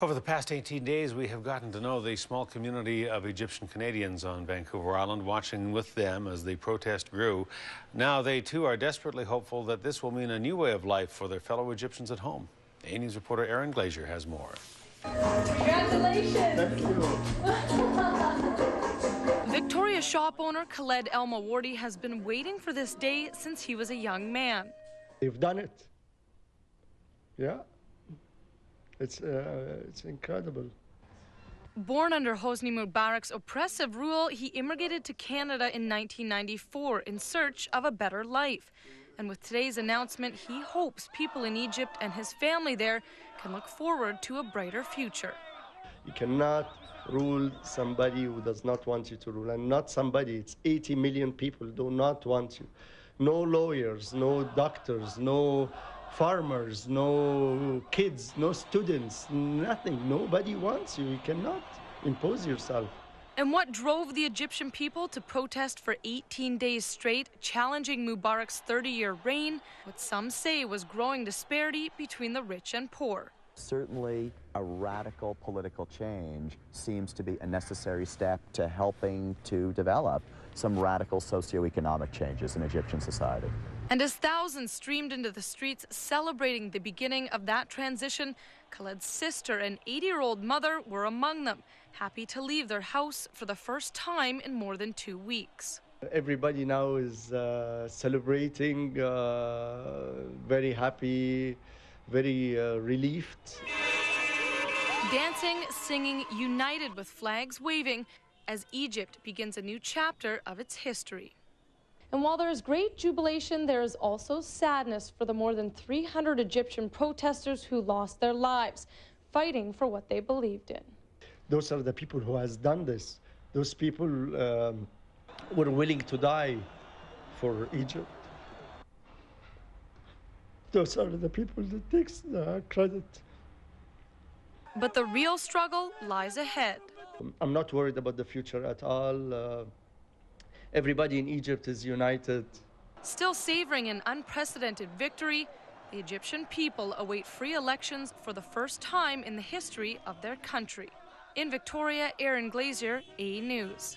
Over the past 18 days, we have gotten to know the small community of Egyptian Canadians on Vancouver Island, watching with them as the protest grew. Now they, too, are desperately hopeful that this will mean a new way of life for their fellow Egyptians at home. A News reporter Aaron Glazier has more. Congratulations! Thank you. Victoria shop owner Khaled El Mawardi has been waiting for this day since he was a young man. They've done it. Yeah. It's incredible. Born under Hosni Mubarak's oppressive rule, he immigrated to Canada in 1994 in search of a better life. And with today's announcement, he hopes people in Egypt and his family there can look forward to a brighter future. You cannot rule somebody who does not want you to rule. And not somebody, it's 80 million people do not want you. No lawyers, no doctors, no farmers, no kids, no students, nothing. Nobody wants you. You cannot impose yourself. And what drove the Egyptian people to protest for 18 days straight, challenging Mubarak's 30-year reign, what some say was growing disparity between the rich and poor? Certainly, a radical political change seems to be a necessary step to helping to develop some radical socioeconomic changes in Egyptian society. And as thousands streamed into the streets celebrating the beginning of that transition, Khaled's sister and 80-year-old mother were among them, happy to leave their house for the first time in more than 2 weeks. Everybody now is celebrating, very happy, very relieved. Dancing, singing, united with flags waving as Egypt begins a new chapter of its history. And while there is great jubilation, there is also sadness for the more than 300 Egyptian protesters who lost their lives, fighting for what they believed in. Those are the people who has done this. Those people were willing to die for Egypt. Those are the people that takes the credit. But the real struggle lies ahead. I'm not worried about the future at all. Everybody in Egypt is united. Still savoring an unprecedented victory, the Egyptian people await free elections for the first time in the history of their country. In Victoria, Aaron Glazier, A News.